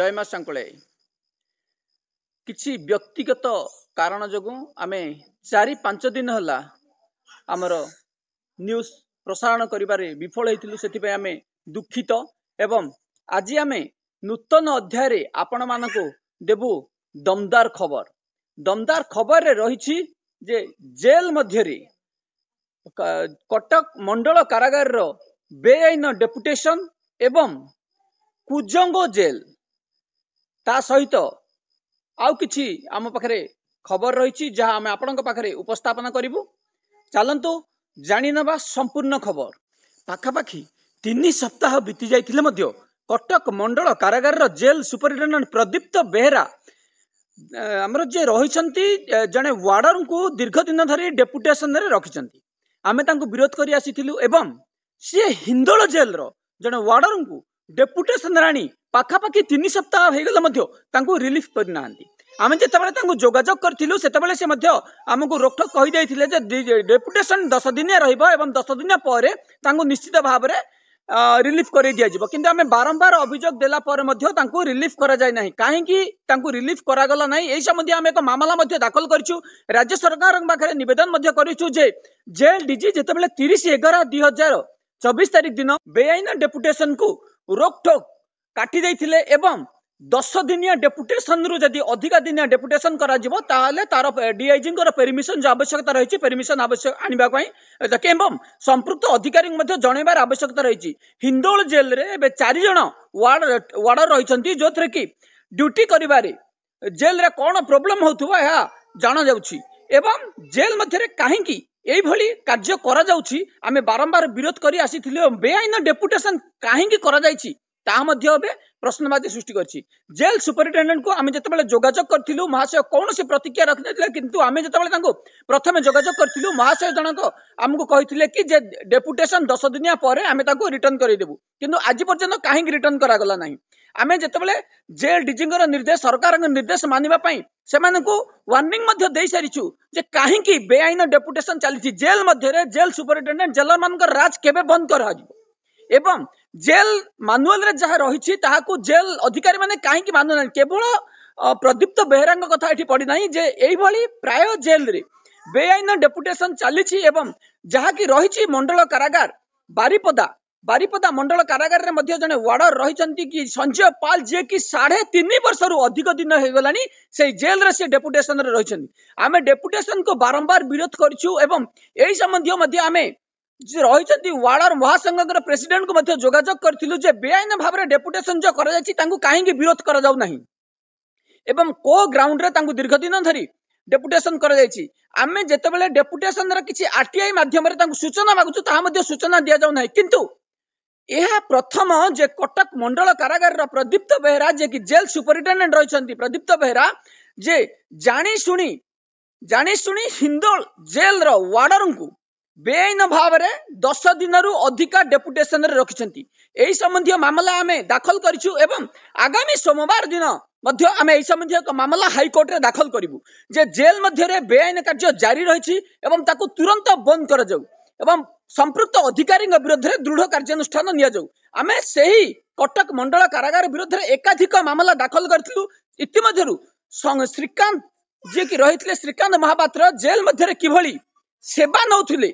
जय मां संकुले किछि व्यक्तिगत कारण जोगु आमे 4-5 दिन हला आमर न्यूज प्रसारण करिबारे विफल हेतिलु। सेतिपय आमे दुखित एवं आज आमे नूतन अध्याय रे आपण मानको देबु दमदार खबर। दमदार खबर रे रहिछि जे जेल मध्य रे कटक मंडल कारागार रो बेआईन डेपुटेशन एवं कुजंगो जेल ता सहित आउ किछि आम पाखरे खबर रही जहाँ आम आपण पाखरे उपस्थापन करूँ। चलतु जानी नवा संपूर्ण खबर। पाखापाखि 3 सप्ताह बीती जाइथिले मध्य कटक मंडल कारागार जेल सुपरिटेडेंट प्रदीप्त बेहरा आमर जे रही जड़े वार्डर को दीर्घ दिन धरी डेपुटेशन रे रखिछंती। आमे तांको विरोध करी आसीथिलु एवं सी हिंदोल जेल रो जड़े वार्डर को डेपुटेशन राणी पाखापाखि 3 सप्ताह हो गला रिलीफ करना। आम जो जोगाजोग करूँ से आमको रोकठोक कही डेपुटेशन 10 दिनिया रहिबो 10 दिन पर निश्चित भाव में रिलीफ कर दिया। किंतु आम बारंबार अभियोग देला पर रिलीफ करा जाय नहीं। कहीं रिलीफ करागला नहीं यही संबंधी आम एक मामला दाखल करूँ। राज्य सरकार पाखे निवेदन करूँ जे जेल डीजी जितेबाला 30/11/2024 तारीख दिन बेआईन डेपुटेशन को रोकठोक काटी देइथिले एवं 10 दिनिया डेपुटेशन रु जदि अधिका दिनिया डेपुटेशन करा जिवो ताहाले तार डीआईजी परमिशन जो आवश्यकता रही परमिशन आवश्यक आनिबा पई एवं संपृक्त अधिकारी मध्ये जणैबार आवश्यकता रही। हिंदोल जेल रे बे 4 जण वार्डर रहिसंती जो थरे कि ड्यूटी करिबारे जेल रे कोन प्रॉब्लम होथुबा या जाना जाउछि एवं जेल मध्ये काहेकि एई भली कार्य करा जाउछि आमे बारंबार विरोध करी आसीथिले। बेआईन डेपुटेशन काहेकि करा जाइछि ता मध्ये बे प्रश्नवाची सृष्टि करछि। जेल सुपरिटेंडेंट को आमे जतबेले जोगाजोग करथिलु महाशय कौनसी प्रतिक्रिया रखिनथिले। किंतु आमे जतबेले तांको प्रथमे जोगाजोग करथिलु महाशय जनक आमको कहिथिले कि जे डेपुटेशन 10 दिनिया परे आमे ताको रिटर्न करि देबु। किंतु आज पर्यंत काहेकि रिटर्न करा गला नाही। आमे जतबेले जेल डीजींगर निर्देश सरकार निर्देश मानिबा पई सेमानकु वार्निंग मध्ये देई सारिछु जे काहेकि बेआईन डेपुटेशन चलिछि। जेल मध्ये रे जेल सुपरिटेंडेंट जेलर मानकर राज केबे बंद करा जिवो एवं जेल मानुअल रे जहाँ रही ताहाकू जेल अधिकारी माने काहेकि मानु ना। केवल प्रदीप्त बेहरा कथा एठी पड़ी नाही जे एई भली प्राय जेल रे बेआईन डेपुटेशन चलिछि एवं जहाँ की रही मंडल कारागार बारिपदा मंडल कारागार रे मध्य जने वार्डर रहिसंती कि संजय पाल जे कि 3.5 वर्ष रु अधिक दिन हो गलानी से जेल रे से डेपुटेशन रे रहिसंती। आमे डेपुटेशन को बारंबार विरोध करछु एवं एई संबंधी मध्य आमे रही वार्डर महासंघ प्रेसिडेंट को जोगाजोग करूँ जे बेआईन भाव में डेपुटेशन जो कहीं विरोध करा जाउ नहीं एवं को ग्राउंड रे तांको दीर्घ दिन धरी डेपुटेशन करा जायछि। आमे जेतेबेले डेपुटेशन रे किछि आरटीआई माध्यम रे तांको सूचना मागुछु ताहा मध्ये सूचना दिया जाउ नहीं। किंतु यह प्रथम जे कटक मंडल कारागार रो प्रदीप्त बेहरा जे कि जेल सुपरिटेंडेंट रहिसंती प्रदीप्त बेहरा जे जानी सुनी हिंदोल जेल रो वार्डर को बेआईन भाव में 10 दिन रु अधिका डेपुटेशन रे रखिछंती। एही संबंधी मामला आमे दाखल करिछु एवं आगामी सोमवार दिन मध्य आमे एही संबंधी एक मामला हाईकोर्ट रे दाखल करिवु जे जेल मध्य रे बेआईन कार्य जारी रहिछि एवं ताकू तुरंत बंद करा जाउ एवं संपृक्त अधिकारी विरुद्ध रे दृढ़ कार्यानुष्ठान निया जाउ। आमे सेही कटक मंडल कारागार विरुद्ध रे एकाधिक मामला दाखल करथिलु। इतिमध्यरु श्रीकांत जे कि रहितले श्रीकांत महापात्र जेल मध्य रे किभली सेवा नौथिले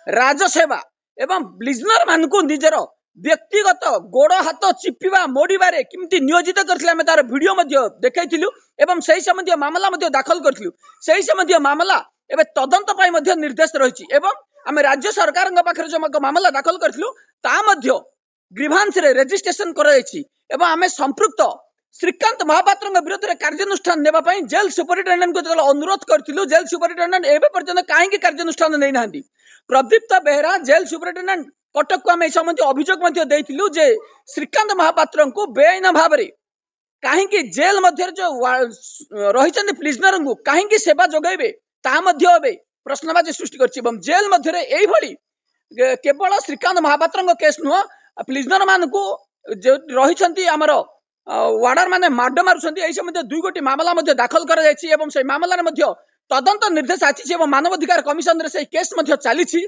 राजसेवा एवं ब्लिजनर मान को निजर व्यक्तिगत गोड़ हाथ चिपिबा मोड़बारे किमती नियोजित करथिले आमे तार वीडियो मध्ये देखैथिलु एवं सही संबंधी मामला मध्ये दाखल करथिलु। सही संबंधी मामला एबे तदंत पई मध्ये निर्देश रहिछि एवं आमे राज्य सरकार पाखरे जो मामला दाखल करथिलु ता मध्ये ग्रीवांस रे रजिस्ट्रेशन कराइछि एवं आमे संपृक्त श्रीकांत महापात्र विरुद्ध रे कार्यानुष्ठान नेबा पई जेल सुपरिटेंडेंट को अनुरोध करथिलु। जेल सुपरिटेंडेंट एबे पर्यंत काहेकि कार्यानुष्ठान नै नाहंती। प्रदीप्त बेहरा जेल सुपरिटेंडेंट कटक को आमे संबंधी अभियोग मध्ये देइथिलु जे श्रीकांत महापात्र को बेआईन भाव रे काहेकि जेल मध्ये जो रहिचंदी प्रिजनर को काहेकि सेवा जोगाइबे ता मध्ये एबे प्रश्नवाची सृष्टि करछि एवं जेल मध्ये रे एई भली केवल श्रीकांत महापात्र केस नुह प्रिजनर मान को जो रहिचंदी हमर वार्डर माने माड मारुछंती एई संबंधी 2 गोटी मामला मध्ये दाखल करा जायछि एवं से मामला मध्ये तदंत निर्देश आछि एवं मानवाधिकार कमिशन रे से केस मध्ये चलिछि।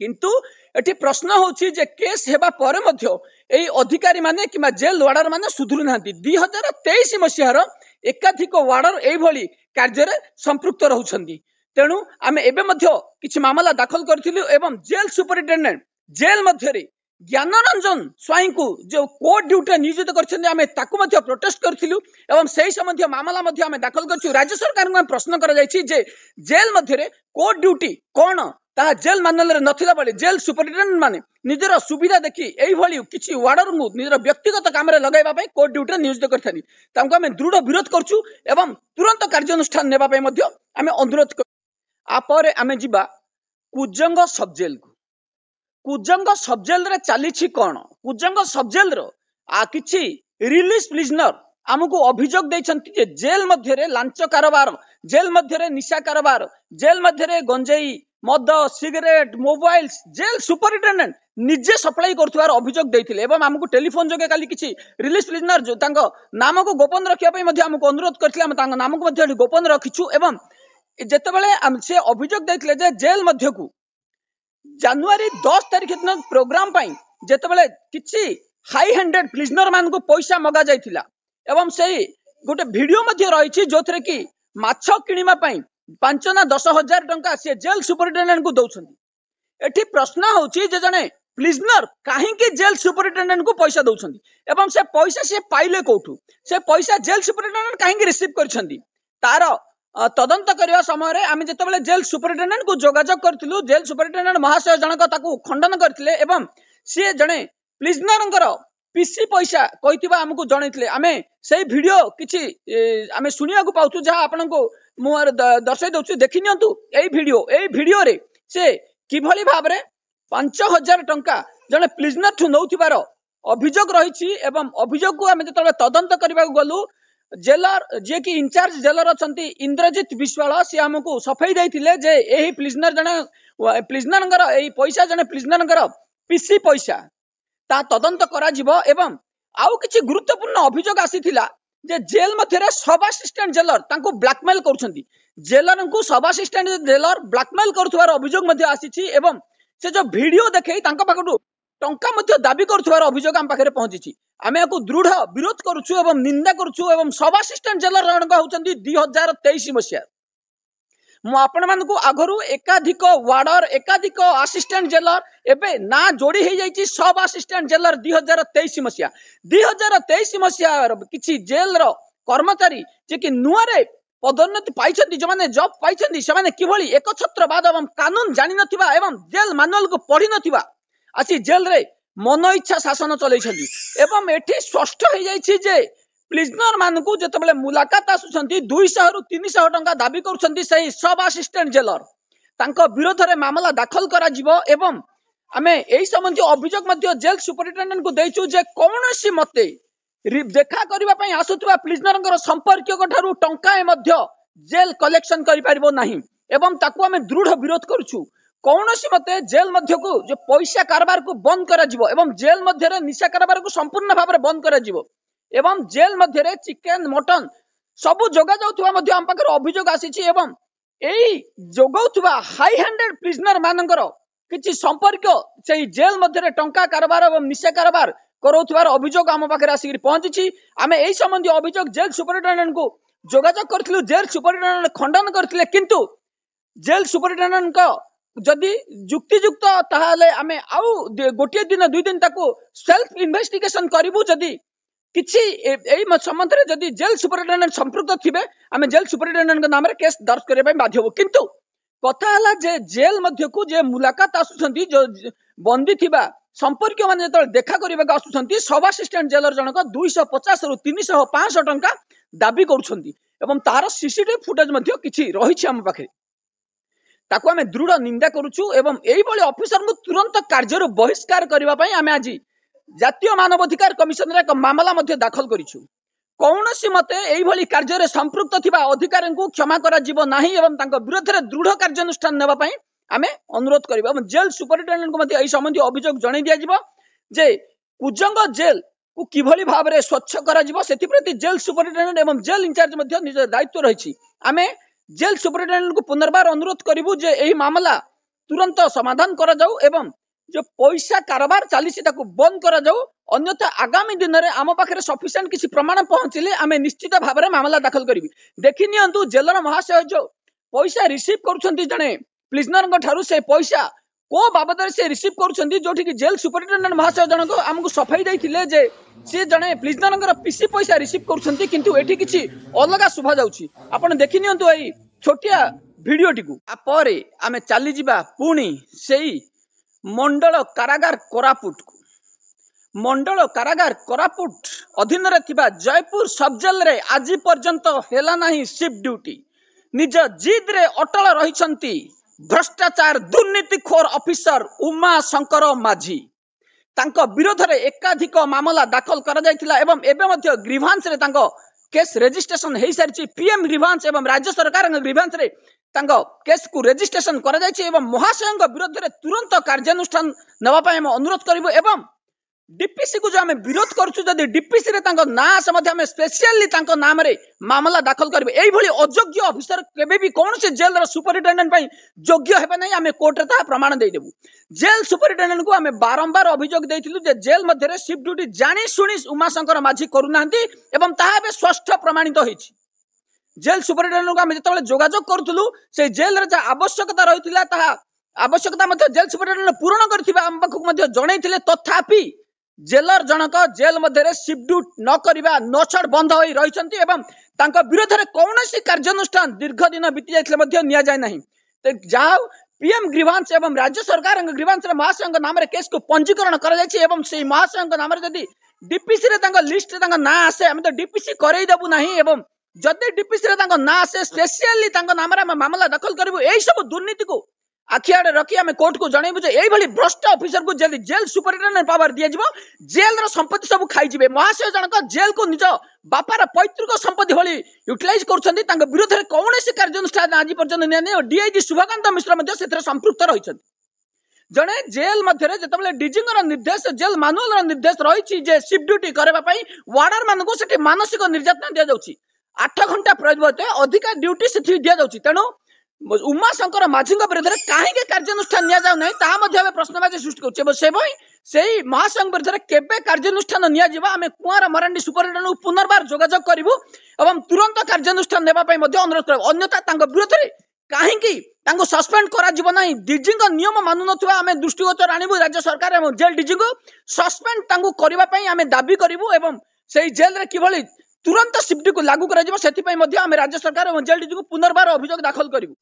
किंतु एटी प्रश्न होची जे केस हेबा परे मध्य एई अधिकारी माने किमा जेल वार्डर माने सुधुरु नांती 2023 मसिहार एकाधिक वार्डर एई भली कार्य रे संपृक्त रहउछंती तेणु आमे एबे मध्य किछि मामला दाखल करथिलु एवं जेल सुपरिटेंडेंट जेल मध्य रे ज्ञानरंजन स्वाई को जो कोर्ट ड्यूटी नियोजित करछन्ती आमे ताकु मध्य प्रोटेस्ट करथिलु एवं सेही संबंधी मामला मध्य आमे दाखल करछु राज्य सरकार को प्रश्न करा जायछि जे जेल मध्य रे कोर्ट ड्यूटी कोन ताहा जेल मानल रे नथिला बळे जेल सुपरिटेंडेंट माने निजर सुविधा देखि एई भली किछि वार्डर को निजर व्यक्तिगत काम रे लगाइबा पय कोर्ट ड्यूटी नियोजित करथानी तांको आमे दृढ़ विरोध करछु एवं तुरंत कार्यानुष्ठान नेबा पय मध्य आमे अनुरोध कर आपर आमे जिबा कुजंग सब जेल को कुजंग सब जेल रे चलीछि कोन कुजंग सब जेल रो आ किछि रिलीज प्रिजनर आमको अभियोग दैछन्ति जे जेल मध्य रे लांच कारोबार जेल मध्य रे निशा कारोबार जेल मध्य रे गंजेई मद सिगरेट मोबाइल जेल सुपरिटेंडेंट निजे सप्लाई करथुवार अभियोग दैथिले एवं आमको टेलीफोन जोगे काली किछि रिलीज प्रिजनर जो तांको नाम को गोपन रखिया पय मध्य आमको अनुरोध करथिले हम तांको नाम को मध्य गोपन रखिछु एवं जेतेबेले हम से अभियोग दैथिले जे जेल मध्य को जनवरी 10 तारिख दिन प्रोग्राम पाई जेतेबेले किछि हाई हैंडेड प्रिजनर मान को पैसा मगा जाइथिला एवं सेही गोटे वीडियो मध्य रहिछि जोथरे कि माछ किनिमा पाई 5 ना 10 हजार टंका से जेल सुपरिटेंडेंट को दउछन्ती एठी प्रश्न होछि जे जने प्रिजनर काहे के जेल सुपरिटेंडेंट को पैसा दउछन्ती एवं से पैसा से पाइले कोठू से पैसा जेल सुपरिटेंडेंट काहे के रिसीव करछन्ती तार तदंत करबा समय रे आमे जेतेबेले जेल सुपरिटेंडेंट को जोगाजोग करथिलु जेल सुपरिटेंडेंट महाशय जनक ताकू खंडन करथिले एवं से जने प्रिजनरंकर पीसी पैसा कहितिबा हमकु जणैथिले आमे सेही वीडियो किछि आमे सुनिया को पाउछु जहा आपनको मुआर दर्शाइ दउछु देखि नियंतु एई वीडियो रे से किभली भाबरे 5000 टंका जने प्रिजनर ठु नउथिबार अभियोग रहिछि एवं अभियोग को आमे जेतेबेले तदंत करबा गलु जेलर जे कि इंचार्ज जेलर अछंती इंद्रजीत विश्वाल से हमको सफाई दैथिले जे एही प्रिजनर जने प्रिजनरंगर एही पैसा जने प्रिजनरंगर पीसी पैसा ता तदंत करा जिवो एवं आउ किछि गुरुत्वपूर्ण अभियोग आसीथिला जे जेल मध्यरे सब असिस्टेंट जेलर तांको ब्लैकमेल करछंती जेलर को सब असिस्टेंट जेलर ब्लैकमेल करथुवार अभियोग मध्य आसीछि एवं से जो वीडियो देखै तांको पाखटु टंका मध्य दाबी करथुवार अभियोग हम पाखरे पहुंचिछि आमे याकु दृढ़ विरोध करूछु एवं निंदा करूछु एवं सब असिस्टेंट जेलर रणक होचंती 2023 मसिया मु आपण मानकु आगरु एकाधिक वार्डर एकाधिक असिस्टेंट जेलर एबे ना जोड़ी हे जाईची सब असिस्टेंट जेलर 2023 मसिया 2023 मसिया किछि जेल रो कर्मचारी जे कि नुआरे पदोन्नति पाइछन्ती जो माने जॉब पाइछन्ती से माने किभली एकछत्रवाद एवं कानून जानि नथिबा एवं जेल मैनुअल को पढ़ी नथिबा आसी जेल रे मन इच्छा शासन चलैछन्ती एवं एठी स्पष्ट हे जाईची जे प्रिजनर मानकु जेतेबेले मुलाकात आसुछन्ती 200 रु 300 टंका दाबी करूछन्ती सही सब असिस्टेंट जेलर तांको विरोध रे मामला दाखल करा जिवो एवं आमे एई संबंधी अभियोग मध्य जेल सुपरिटेंडेंट को दैछु जे कोनोसी मते देखा करबा पई आसुतबा प्रिजनरंगर संपर्क ठारू टंका मध्य जेल कलेक्शन करि पारिबो नाही एवं ताकू आमे दृढ़ विरोध करूछु कौनसी मते जेल मध्य को जो पैसा कारोबार को बंद करा जिवो एवं जेल मध्य रे निशा कारोबार को संपूर्ण भाव में बंद करा जिवो एवं जेल मध्य रे चिकन मटन सबु जोगा जाउथुवा मध्य हम पाकर अभियोग आसीछि एवं एई जोगाउथुवा हाई हैंडेड प्रिजनर मानकर किछि संपर्क सेही जेल मध्य रे टंका कारोबार एवं निशा कारोबार करौथुवार अभियोग हम पाकर आसी पहुंची आमे एई संबंधी अभियोग जेल सुपरिटेंडेंट को जोगाजोग करथिलु जेल सुपरिटेंडेंट खंडन करथिले किंतु जेल सुपरिटेंडेंट को जदि जुक्तियुक्त ताहाले आमे आउ गोटे दिन दुई दिन ताको सेल्फ इन्वेस्टिगेशन करिवु जदि किछि एई संबंध रे जदि जेल सुपरिटेंडेंट संपृक्त थिबे आमे जेल सुपरिटेंडेंट नाम रे केस दर्ज करबा पय बाध्य हो किंतु कथा हला जे जेल मध्य को जे मुलाकात आसुछंती जो बंदी थिबा संपर्क माने जतल देखा करबा आसुछंती सब असिस्टेंट जेलर जनक 250 रु 300 500 टंका दाबी करूछंती एवं तार सीसीटीवी फुटेज मध्य किछि रहिछि हम पाखे ताको आमे दृढ़ निंदा करूछु एवं एई बळे ऑफिसर को तुरंत कार्य बहिष्कार करबा पय आमे आज जातीय मानवाधिकार कमिशन रे एक मामला मध्य दाखल करिछु कौनसी मते एई भली कार्य रे संपृक्त थिबा अधिकारी को क्षमा करा जिवो नाही एवं तांको विरोध रे दृढ़ कार्यानुष्ठान नेबा पय आमे अनुरोध करबा एवं जेल सुपरिटेंडेंट को मध्य एई संबंधी अभियोग जणै दिया जिवो जे कुजंग जेल को किभली भाव रे स्वच्छ करा जिवो सेति प्रति जेल सुपरिटेंडेंट एवं जेल इंचार्ज मध्य निज दायित्व रहिछि आमे जेल सुपरिटेंडेंट को पुनर्बार अनुरोध करिवु जे एही मामला तुरंत समाधान करा जाऊ एवं जो पैसा कारोबार चली बंद करा जाऊ। अन्यथा आगामी दिन में आम पाखे सफिशिएंट किसी प्रमाण पहुंचले आम निश्चित भाव में मामला दाखल करी। देखी नियंतु जेलर महाशय जो पैसा रिसीव करुछंती जने प्रिजनर ठारू से पैसा को बाबद से रिसीव करुछंती जोठी कि जेल सुपरिटेंडेंट महाशय जनक आमको सफाई देइथिले जे से जने प्रिजनर पीसी पैसा रिसीव करुछंती किंतु एठी किछि अलगा सुभा जाउछि। आपण देखि नियंतु एई छोटिया भिडियोटी को आपर आमे चली जिबा पुणी सेई मंडल कारागार कोरापुट को। मंडल कारागार कोरापुट अधीन रे थिबा जयपुर सब जेल रे आज पर्यंत हेला नाही शिफ्ट ड्यूटी। निज जिद रे अटल रहिछंती भ्रष्टाचार दुर्नीतिखोर ऑफिसर उमा शंकर माझी। तांको विरोध रे एकाधिक मामला दाखल करा जायतिला एवं एबे मध्ये ग्रीवांस रे तांको केस रजिस्ट्रेशन हेई सारिछि। पीएम ग्रीवांस एवं राज्य सरकार ग्रीवांस रे तांको केस को रजिस्ट्रेशन करा जायछि एवं महाशय विरोध रे तुरंत कार्यानुष्ठान नवा पय हम अनुरोध करिवो एवं डीपीसी को जो हमें विरोध करछु जदि डीपीसी रे तांको ना से मध्ये हमें स्पेशली तांको नाम रे मामला दाखल करबे। एई भली अयोग्य ऑफिसर केबे भी कौन से जेल रे सुपरिटेंडेंट पई योग्य हेबे नै हमें कोर्ट रे ता प्रमाण देइ देबु। जेल सुपरिटेंडेंट को हमें बारंबार अभियोग देइथिलु जे जेल मध्ये रे शिफ्ट ड्यूटी जानी सुनी उमाशंकर माझी करू नाहंती एवं ताहा बे स्पष्ट प्रमाणित होइछि। जेल सुपरिटेंडेंट को हमें जतबेले जोगाजोग करथुलु से जेल रे जा आवश्यकता रहितिला ताहा आवश्यकता मध्ये जेल सुपरिटेंडेंट पूर्ण करथिबा हम पाखु मध्ये जणैथिले तथापि जेलर जनक जेल मध्ये शिफ्ट ड्यूटी न करिबा न छाड़ बंद होई रहिसंती एवं तांका विरोध रे कौनसी कार्यानुष्ठान दीर्घ दिन बीती जाइथिले मध्ये निया जाय नाही। ते जाओ पीएम ग्रीवांस एवं राज्य सरकार ग्रीवांस रे महाशय नाम रे केस को पंजीकरण करा जायछि एवं से महाशय नाम रे जदी डीपीसी रे तांका लिस्ट रे तांका ना आसे हम तो डीपीसी करई देबु नाही एवं जदि डीपीसी रे तांका ना आसे स्पेशली तांका नाम रे मामला दाखल करबु। एई सब दुर्नीति को आखियाड़े रखी आम कोर्ट को जनइबु जे एई भली भ्रष्ट ऑफिसर को जेल जेल सुपरिटेंडेंट पावर दिया जिवो। जेल रो संपत्ति सब खाई जिवे। महाशय जनक जेल को निज बापार पैतृक संपत्ति भली यूटिलाइज करूछंती तांका विरोध रे कौनसी कार्यानुष्ठान आज पर्यंत निया नै। डीआईजी शुभकांत मिश्र मध्ये सेथरे संपृक्त रहिछंती। जने जेल मध्ये जेतबेले डीजींगर निर्देश जेल मानुअल रो निर्देश रहिछि जे शिफ्ट ड्यूटी करबा पई वार्डर मानको सेठी मानसिक निर्यातना दिया जाउछि। 8 घंटा परिवर्ते अधिक ड्यूटी सेठी दिया जाउछि। तेणु उमा शंकर माझी विरोध में कहीं कार्यानुष्ठान निया जाउ नहीं ता मध्ये प्रश्नवाची सृष्टि कर से महाशय विरोध में केबे कार्यानुष्ठान निया जिबा आमे कुआर मरांडी सुपरिटेंडेंट को पुनर्बार जोगाजोग करिवु एवं तुरंत कार्यानुष्ठान नेबा पई मध्ये अनुरोध करबु। अन्यथा तांको विरोध में कहीं तांको सस्पेंड करा जिवो नाही। डीजी को नियम मानु नथुवा आमे दृष्टिगत आनिबु राज्य सरकार एवं जेल डीजी को सस्पेंड तांको करबा पई आमे दाबी करिवु एवं सेही जेल रे किभली तुरंत शिफ्ट को लागू करा जिवो सेति पई मध्ये आमे राज्य सरकार एवं जेल डीजी को पुनर्बार अभियोग दाखल करिवु।